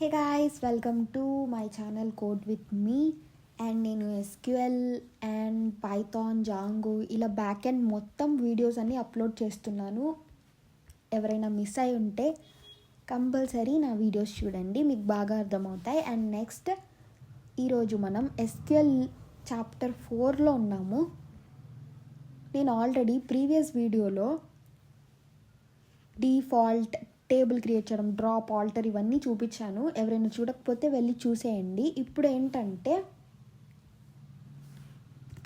Hey guys, welcome to my channel code with me. And నేను SQL and Python, Django ఇలా back end మొత్తం videos అన్నీ upload చేస్తున్నాను. ఎవరైనా మిస్ అయి ఉంటే కంపల్సరీ నా వీడియోస్ చూడండి, మీకు బాగా అర్థమవుతాయి. అండ్ నెక్స్ట్ ఈరోజు మనం ఎస్క్యూఎల్ చాప్టర్ 4లో ఉన్నాము. నేను ఆల్రెడీ ప్రీవియస్ వీడియోలో డిఫాల్ట్ టేబుల్ క్రియేట్ చేయడం, డ్రాప్, ఆల్టర్ ఇవన్నీ చూపించాను. ఎవరైనా చూడకపోతే వెళ్ళి చూసేయండి. ఇప్పుడు ఏంటంటే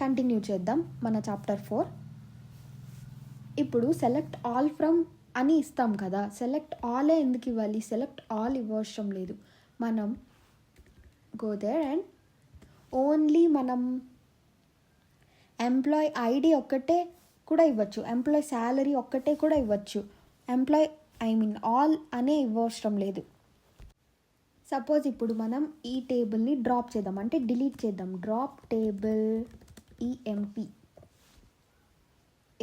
కంటిన్యూ చేద్దాం మన చాప్టర్ 4. ఇప్పుడు సెలెక్ట్ ఆల్ ఫ్రమ్ అని ఇస్తాం కదా, సెలెక్ట్ ఆలే ఎందుకు ఇవ్వాలి? సెలెక్ట్ ఆల్ ఇవ్వవసరం లేదు. మనం గో దేర్ అండ్ ఓన్లీ మనం ఎంప్లాయ్ ఐడి ఒక్కటే కూడా ఇవ్వచ్చు, ఎంప్లాయ్ శాలరీ ఒక్కటే కూడా ఇవ్వచ్చు. ఎంప్లాయ్ ఆల్ అనే ఇవ్వవసరం లేదు. సపోజ్ ఇప్పుడు మనం ఈ టేబుల్ని డ్రాప్ చేద్దాం, అంటే డిలీట్ చేద్దాం. Drop table EMP.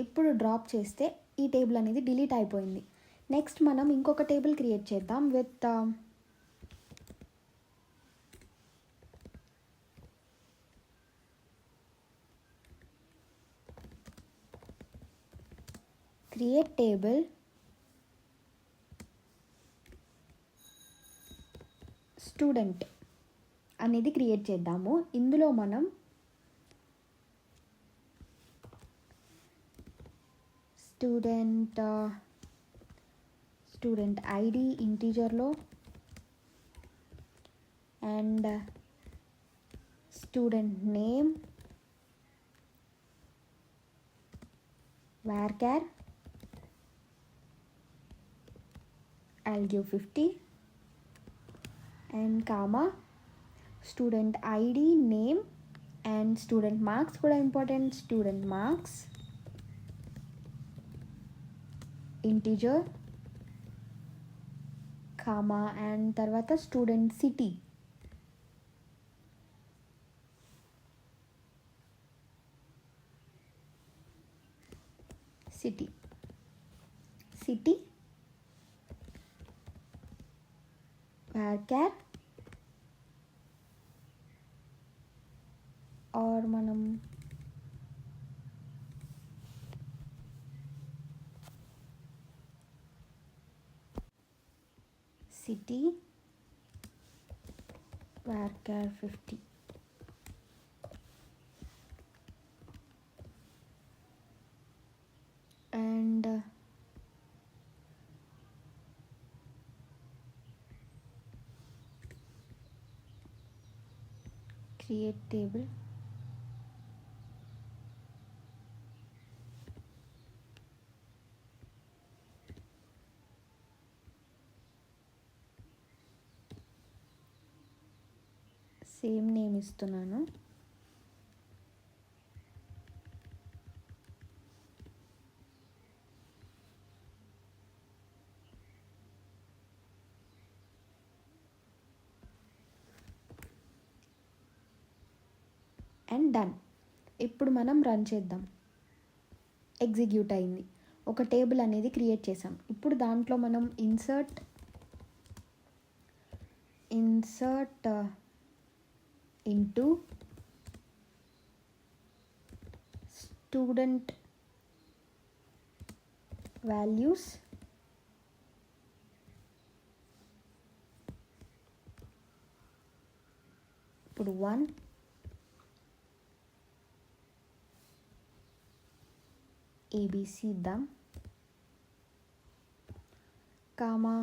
ఇప్పుడు డ్రాప్ చేస్తే ఈ టేబుల్ అనేది డిలీట్ అయిపోయింది. నెక్స్ట్ మనం ఇంకొక టేబుల్ క్రియేట్ చేద్దాం విత్ క్రియేట్ టేబుల్ స్టూడెంట్ అనేది క్రియేట్ చేద్దాము. ఇందులో మనం స్టూడెంట్ ఐడి ఇంటీజర్లో and student name varchar I'll give 50 and comma student id, name and student marks కూడా important. student marks integer comma and తర్వాత student city varchar और మనం city varchar 50 and create table same name ఇస్తున్నాను. And done. ఇప్పుడు మనం run చేద్దాం. Execute అయింది. ఒక టేబుల్ అనేది క్రియేట్ చేసాం. ఇప్పుడు దాంట్లో మనం ఇన్సర్ట్ ఇంటూ స్టూడెంట్ వాల్యూస్ ఇప్పుడు 1 ABC ఇద్దాం, comma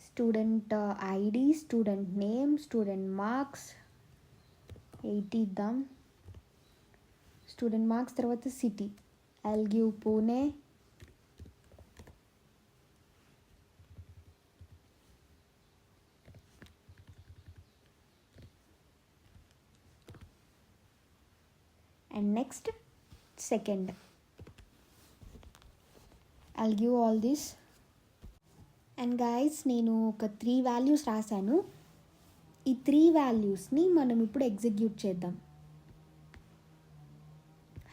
student ID, student name, student marks 80 ఇద్దాం. స్టూడెంట్ మార్క్స్ తర్వాత city I'll give Pune. And next second I'll give all this. And guys, నేను ఒక 3 వాల్యూస్ రాశాను. ఈ 3 వాల్యూస్ని మనం ఇప్పుడు ఎగ్జిక్యూట్ చేద్దాం.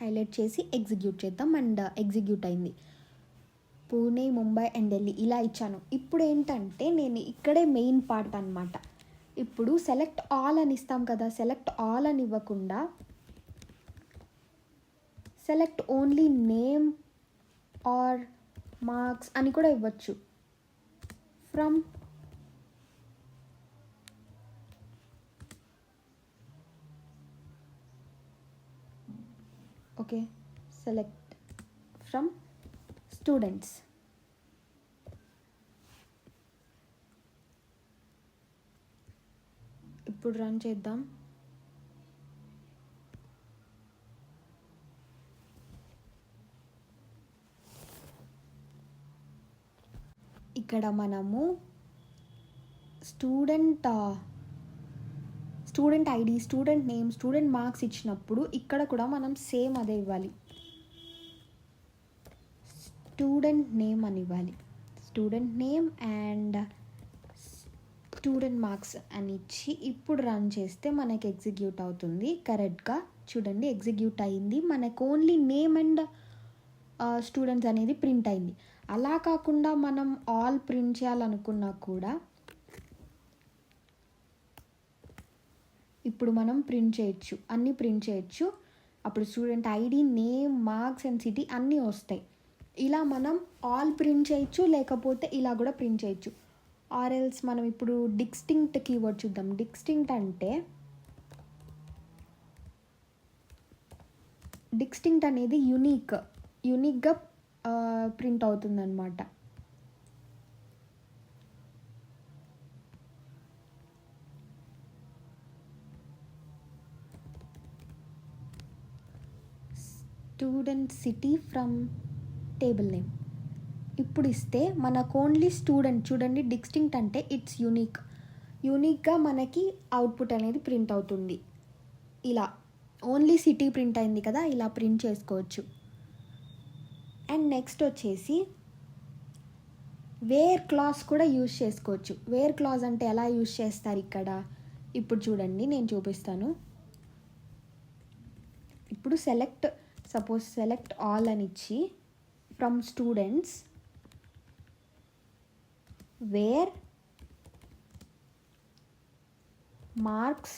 హైలైట్ చేసి ఎగ్జిక్యూట్ చేద్దాం. అండ్ ఎగ్జిక్యూట్ అయింది. పూణే, ముంబై అండ్ ఢిల్లీ ఇలా ఇచ్చాను. ఇప్పుడు ఏంటంటే నేను ఇక్కడే మెయిన్ పార్ట్ అనమాట. ఇప్పుడు సెలెక్ట్ ఆల్ అని ఇస్తాం కదా, సెలెక్ట్ ఆల్ అని ఇవ్వకుండా select only name or marks అని కూడా ఇవ్వచ్చు. From okay, select from students. ఇప్పుడు రన్ చేద్దాం. ఇక్కడ మనము student ID, student name, student marks ఇచ్చినప్పుడు ఇక్కడ కూడా మనం సేమ్ అదే ఇవ్వాలి. స్టూడెంట్ నేమ్ అని ఇవ్వాలి. Student name and student marks అని ఇచ్చి ఇప్పుడు రన్ చేస్తే మనకి ఎగ్జిక్యూట్ అవుతుంది కరెక్ట్గా. చూడండి, ఎగ్జిక్యూట్ అయింది. మనకు ఓన్లీ నేమ్ అండ్ స్టూడెంట్స్ అనేది ప్రింట్ అయింది. అలా కాకుండా మనం ఆల్ ప్రింట్ చేయాలనుకున్నా కూడా ఇప్పుడు మనం ప్రింట్ చేయొచ్చు, అన్నీ ప్రింట్ చేయొచ్చు. అప్పుడు student ID, name, marks and city అన్నీ వస్తాయి. ఇలా మనం ఆల్ ప్రింట్ చేయొచ్చు, లేకపోతే ఇలా కూడా ప్రింట్ చేయొచ్చు. ఆర్ ఎల్స్ మనం ఇప్పుడు డిస్టింక్ట్ కీవర్డ్ చూద్దాం. డిస్టింక్ట్ అంటే డిస్టింక్ట్ అనేది యూనిక్గా ప్రింట్ అవుతుందన్నమాట. Student city from table name ఇప్పుడు ఇస్తే మనకు ఓన్లీ స్టూడెంట్, చూడండి డిస్టింక్ట్ అంటే ఇట్స్ యూనిక్గా మనకి అవుట్పుట్ అనేది ప్రింట్ అవుతుంది. ఇలా ఓన్లీ సిటీ ప్రింట్ అయింది కదా, ఇలా ప్రింట్ చేసుకోవచ్చు. అండ్ నెక్స్ట్ వచ్చేసి వేర్ క్లాజ్ కూడా యూజ్ చేసుకోవచ్చు. వేర్ క్లాజ్ అంటే ఎలా యూజ్ చేస్తారు ఇక్కడ, ఇప్పుడు చూడండి నేను చూపిస్తాను. ఇప్పుడు సపోజ్ సెలెక్ట్ ఆల్ అని ఇచ్చి from students where marks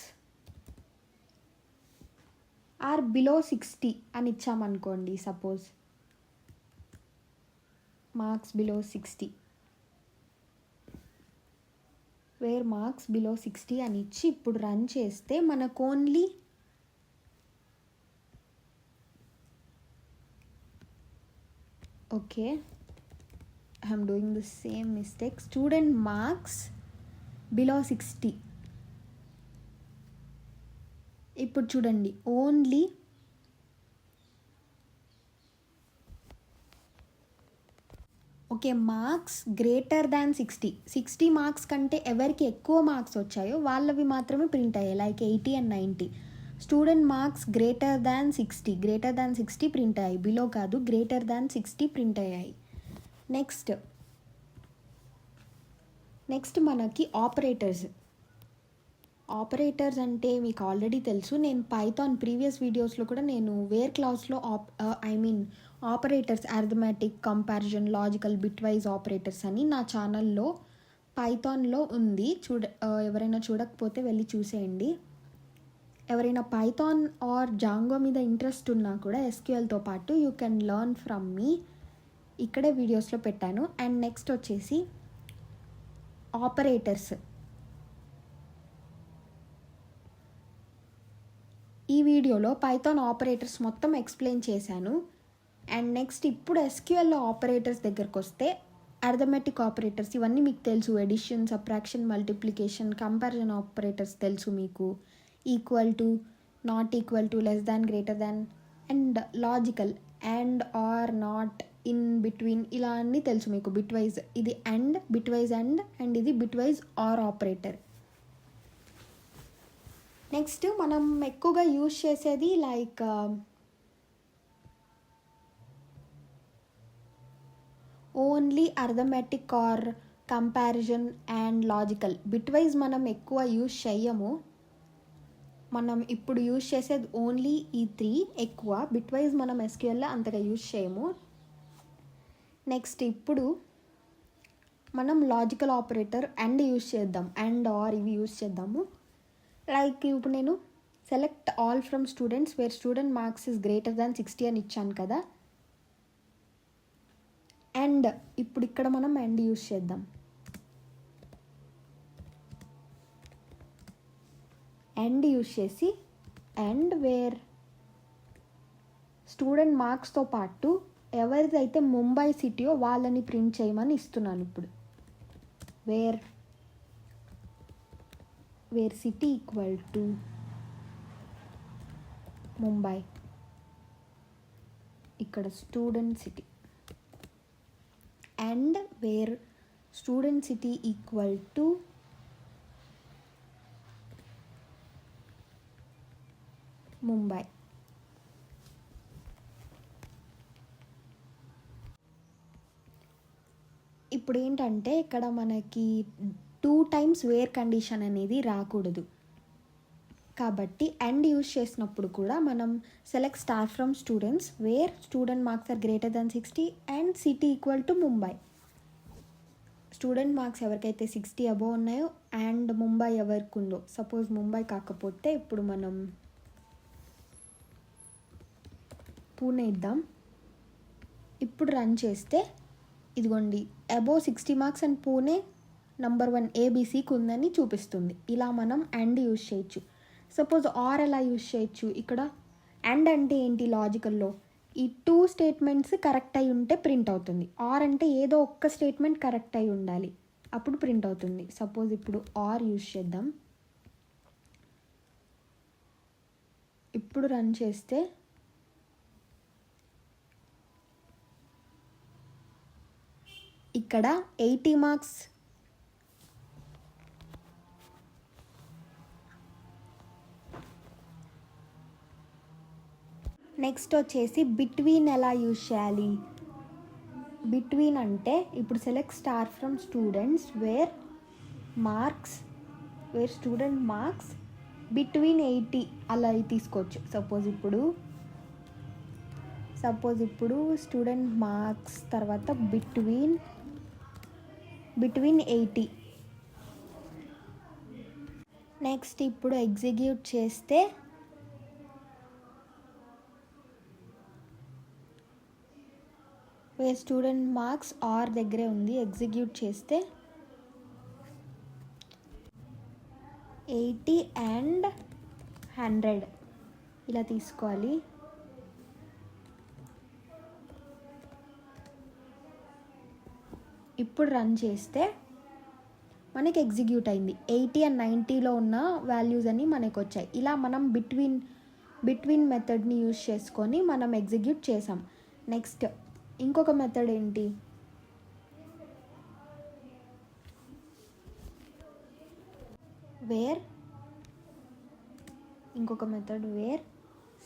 are below 60 అని ఇచ్చామనుకోండి. Suppose marks below 60, where marks below 60 అని ఇచ్చి ఇప్పుడు రన్ చేస్తే మనకు only okay, I'm doing the same mistake. Student marks below 60. ఇప్పుడు చూడండి only okay, marks greater than 60 marks కంటే ఎవరికి ఎక్కువ మార్క్స్ వచ్చాయో వాళ్ళవి మాత్రమే ప్రింట్ అయ్యాయి, like 80 and 90. Student marks greater than 60 print అయ్యాయి, బిలో కాదు, గ్రేటర్ దాన్ 60 ప్రింట్ అయ్యాయి. నెక్స్ట్ మనకి ఆపరేటర్స్ అంటే మీకు ఆల్రెడీ తెలుసు. నేను పైథాన్ ప్రీవియస్ వీడియోస్లో కూడా నేను వేర్ క్లాస్లో operators, arithmetic, comparison, logical, bitwise operators అని నా ఛానల్లో పైథాన్లో ఉంది. ఎవరైనా చూడకపోతే వెళ్ళి చూసేయండి. ఎవరైనా పైథాన్ ఆర్ జాంగో మీద ఇంట్రెస్ట్ ఉన్నా కూడా ఎస్క్యూఎల్తో పాటు యూ కెన్ లెర్న్ ఫ్రమ్ మీ, ఇక్కడే వీడియోస్లో పెట్టాను. అండ్ నెక్స్ట్ వచ్చేసి ఆపరేటర్స్. ఈ వీడియోలో పైథాన్ ఆపరేటర్స్ మొత్తం ఎక్స్ప్లెయిన్ చేశాను. అండ్ నెక్స్ట్ ఇప్పుడు ఎస్క్యూఎల్లో ఆపరేటర్స్ దగ్గరకు వస్తే అర్థమెటిక్ ఆపరేటర్స్ ఇవన్నీ మీకు తెలుసు. Addition, subtraction, multiplication, comparison operators తెలుసు మీకు. Equal to, not equal to, less than, greater than, and logical, and, or, not, in between, ఇలా అన్నీ తెలుసు మీకు. బిట్వైజ్ ఇది అండ్, బిట్వైజ్ అండ్ ఇది బిట్వైజ్ ఆర్ ఆపరేటర్. నెక్స్ట్ మనం ఎక్కువగా యూజ్ చేసేది like only arithmetic or comparison and logical. Bitwise మనం ఎక్కువ యూజ్ చెయ్యము. మనం ఇప్పుడు యూజ్ చేసేది ఓన్లీ ఈ 3 ఎక్కువ. బిట్వైజ్ మనం ఎస్క్యూఎల్లో అంతగా యూజ్ చేయము. నెక్స్ట్ ఇప్పుడు మనం లాజికల్ ఆపరేటర్ అండ్ యూజ్ చేద్దాం, అండ్ ఆర్ ఇవి యూజ్ చేద్దాము. లైక్ ఇప్పుడు నేను select all from students where student marks is greater than 60 అని ఇచ్చాను కదా. అండ్ ఇప్పుడు ఇక్కడ మనం అండ్ యూజ్ చేద్దాం. అండ్ యూజ్ చేసి అండ్ వేర్ స్టూడెంట్ మార్క్స్తో పాటు ఎవరిదైతే ముంబై సిటీయో వాళ్ళని ప్రింట్ చేయమని ఇస్తున్నాను. ఇప్పుడు where city equal to Mumbai, ఇక్కడ student city, and where student city equal to Mumbai. ఇప్పుడు ఏంటంటే ఇక్కడ మనకి 2 times వేర్ కండిషన్ అనేది రాకూడదు. కాబట్టి అండ్ యూజ్ చేసినప్పుడు కూడా మనం select star from students where student marks are greater than 60 and city equal to Mumbai. Student marks ఎవరికైతే 60 అబోవ్ ఉన్నాయో అండ్ ముంబై ఎవరికి ఉందో, సపోజ్ ముంబై కాకపోతే ఇప్పుడు మనం పూణే ఇద్దాం. ఇప్పుడు రన్ చేస్తే ఇదిగోండి above 60 marks and Pune number 1 ఏబీసీకి ఉందని చూపిస్తుంది. ఇలా మనం అండ్ యూజ్ చేయొచ్చు. సపోజ్ ఆర్ ఎలా యూజ్ చేయొచ్చు, ఇక్కడ అండ్ అంటే ఏంటి లాజికల్లో ఈ 2 స్టేట్మెంట్స్ కరెక్ట్ అయి ఉంటే ప్రింట్ అవుతుంది. ఆర్ అంటే ఏదో ఒక్క స్టేట్మెంట్ కరెక్ట్ అయి ఉండాలి, అప్పుడు ప్రింట్ అవుతుంది. సపోజ్ ఇప్పుడు ఆర్ యూజ్ చేద్దాం. ఇప్పుడు రన్ చేస్తే ఇక్కడ 80 మార్క్స్ నెక్స్ట్ వచ్చేసి బిట్వీన్ ఎలా యూజ్ చేయాలి. బిట్వీన్ అంటే ఇప్పుడు select star from students where student marks between 80 అలా తీసుకోవచ్చు. సపోజ్ ఇప్పుడు స్టూడెంట్ మార్క్స్ తర్వాత బిట్వీన్ 80. నెక్స్ట్ ఇప్పుడు ఎగ్జిక్యూట్ చేస్తే వేర్ స్టూడెంట్ మార్క్స్ ఆర్ దగ్గరే ఉంది. ఎగ్జిక్యూట్ చేస్తే 80 అండ్ 100 ఇలా తీసుకోవాలి. ఇప్పుడు రన్ చేస్తే మనకి ఎగ్జిక్యూట్ అయింది. 80 అండ్ 90లో ఉన్న వాల్యూస్ అన్నీ మనకు వచ్చాయి. ఇలా మనం బిట్వీన్ మెథడ్ని యూజ్ చేసుకొని మనం ఎగ్జిక్యూట్ చేసాం. నెక్స్ట్ ఇంకొక మెథడ్ ఏంటి, వేర్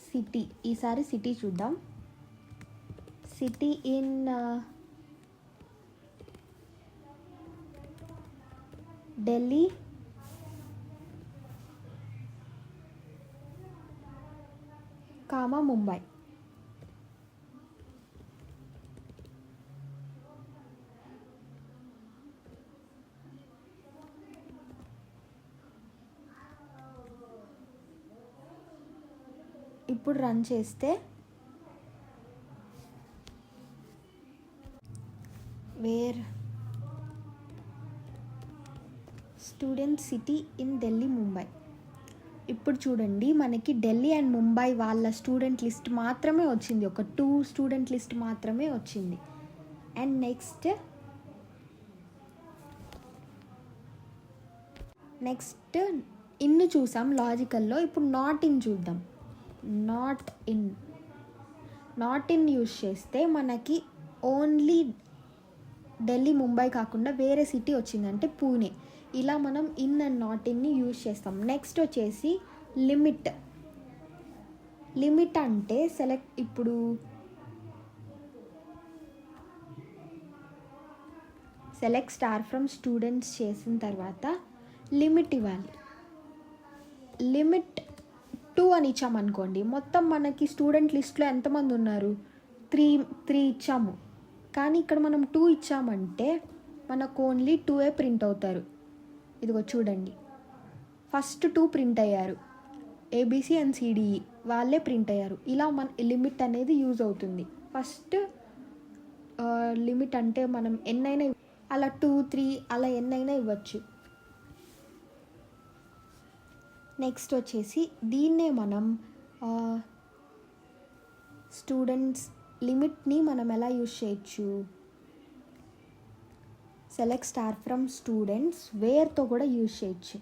సిటీ. ఈసారి సిటీ చూద్దాం. City in Delhi, Mumbai. ఇప్పుడు రన్ చేస్తే where student city in Delhi, Mumbai. ఇప్పుడు చూడండి మనకి ఢిల్లీ అండ్ ముంబై వాళ్ళ స్టూడెంట్ లిస్ట్ మాత్రమే వచ్చింది, ఒక 2 స్టూడెంట్ లిస్ట్ మాత్రమే వచ్చింది. అండ్ నెక్స్ట్ ఇన్ చూసాం లాజికల్లో. ఇప్పుడు నాట్ ఇన్ చూద్దాం. నాట్ ఇన్ యూజ్ చేస్తే మనకి ఓన్లీ ఢిల్లీ ముంబై కాకుండా వేరే సిటీ వచ్చింది, అంటే పూణే. ఇలా మనం ఇన్ అండ్ నాట్ ఇన్ని యూజ్ చేస్తాం. నెక్స్ట్ వచ్చేసి లిమిట్ అంటే ఇప్పుడు సెలెక్ట్ స్టార్ ఫ్రమ్ స్టూడెంట్స్ చేసిన తర్వాత లిమిట్ ఇవ్వాలి. లిమిట్ 2 అని ఇచ్చామనుకోండి, మొత్తం మనకి స్టూడెంట్ లిస్ట్లో ఎంతమంది ఉన్నారు, 3 ఇచ్చాము. కానీ ఇక్కడ మనం 2 ఇచ్చామంటే మనకు ఓన్లీ 2 ప్రింట్ అవుతారు. ఇదిగో చూడండి, ఫస్ట్ 2 ప్రింట్ అయ్యారు, ఏబిసి అండ్ సిడిఈ వాళ్ళే ప్రింట్ అయ్యారు. ఇలా మన లిమిట్ అనేది యూజ్ అవుతుంది. ఫస్ట్ లిమిట్ అంటే మనం ఎన్నైనా అలా 2, 3 అలా ఎన్నైనా ఇవ్వచ్చు. నెక్స్ట్ వచ్చేసి దీన్నే మనం స్టూడెంట్స్ లిమిట్ని మనం ఎలా యూజ్ చేయొచ్చు, సెలెక్ట్ స్టార్ ఫ్రమ్ స్టూడెంట్స్ వేర్తో కూడా యూజ్ చేయొచ్చు.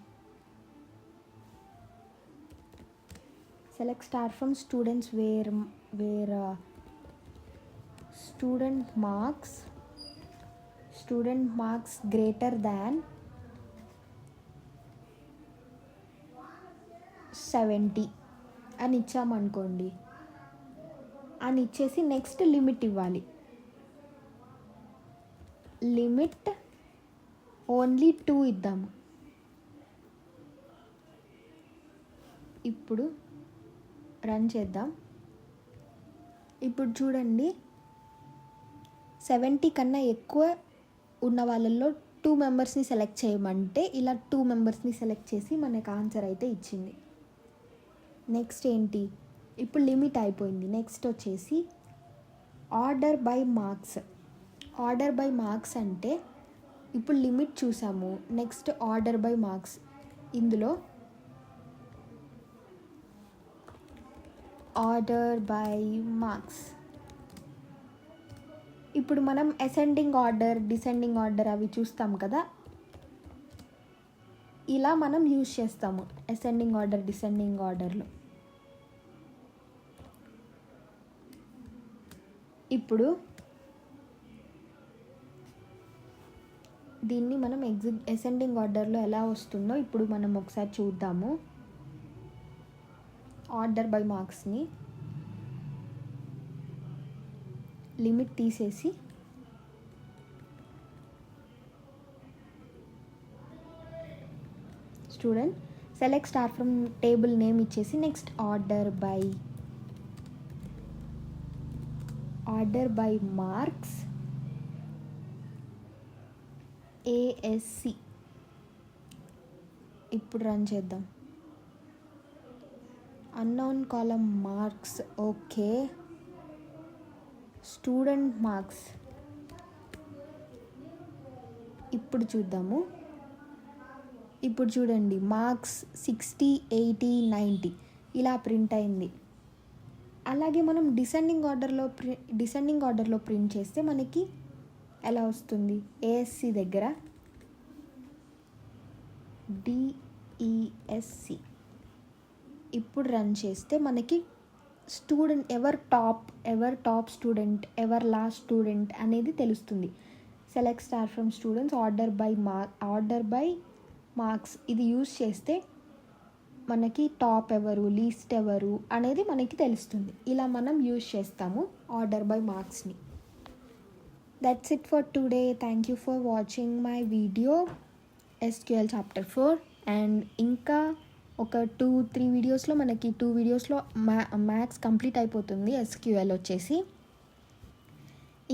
Select star from students where student marks greater than 70 అని ఇచ్చామనుకోండి, అని ఇచ్చేసి నెక్స్ట్ లిమిట్ ఇవ్వాలి. లిమిట్ ఓన్లీ 2 ఇద్దాము. ఇప్పుడు రన్ చేద్దాం. ఇప్పుడు చూడండి, 70 కన్నా ఎక్కువ ఉన్న వాళ్ళల్లో 2 మెంబర్స్ని సెలెక్ట్ చేయమంటే ఇలా 2 మెంబర్స్ని సెలెక్ట్ చేసి మనకు ఆన్సర్ అయితే ఇచ్చింది. నెక్స్ట్ ఏంటి, ఇప్పుడు లిమిట్ అయిపోయింది. నెక్స్ట్ వచ్చేసి ఆర్డర్ బై మార్క్స్ అంటే ఇప్పుడు లిమిట్ చూసాము, నెక్స్ట్ ఆర్డర్ బై మార్క్స్. ఇందులో ఆర్డర్ బై మార్క్స్ ఇప్పుడు మనం అసెండింగ్ ఆర్డర్, డిసెండింగ్ ఆర్డర్ అవి చూస్తాం కదా, ఇలా మనం యూజ్ చేస్తాము అసెండింగ్ ఆర్డర్, డిసెండింగ్ ఆర్డర్లో. ఇప్పుడు దీన్ని మనం అసెండింగ్ ఆర్డర్లో ఎలా వస్తుందో ఇప్పుడు మనం ఒకసారి చూద్దాము. ఆర్డర్ బై మార్క్స్ని లిమిట్ తీసేసి student select star from table name ఇచ్చేసి next order by marks ASC. ఇప్పుడు రన్ చేద్దాం. Unknown column marks, okay. Student marks ఇప్పుడు చూద్దాము. ఇప్పుడు చూడండి, మార్క్స్ 60, 80, 90 ఇలా ప్రింట్ అయింది. అలాగే మనం డిసెండింగ్ ఆర్డర్లో ప్రింట్ చేస్తే మనకి ఎలా వస్తుంది, ఏఎస్సి దగ్గర డిఈఎస్సి. ఇప్పుడు రన్ చేస్తే మనకి student ever top student, ever last student అనేది తెలుస్తుంది. Select star from students order by marks ఇది యూజ్ చేస్తే మనకి టాప్ ఎవరు, లీస్ట్ ఎవరు అనేది మనకి తెలుస్తుంది. ఇలా మనం యూజ్ చేస్తాము ఆర్డర్ బై మార్క్స్ని. That's it for today. Thank you for watching my video SQL chapter 4. And ఇంకా ఒక 2-3 వీడియోస్లో మనకి 2 వీడియోస్లో మ్యాథ్స్ కంప్లీట్ అయిపోతుంది ఎస్క్యూఎల్ వచ్చేసి.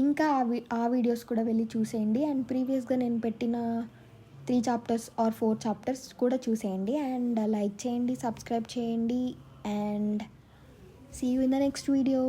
ఇంకా ఆ వీడియోస్ కూడా వెళ్ళి చూసేయండి. అండ్ ప్రీవియస్గా నేను పెట్టిన 3 చాప్టర్స్ ఆర్ 4 చాప్టర్స్ కూడా చూసేయండి. అండ్ లైక్ చేయండి, సబ్స్క్రైబ్ చేయండి. And see you in the next video.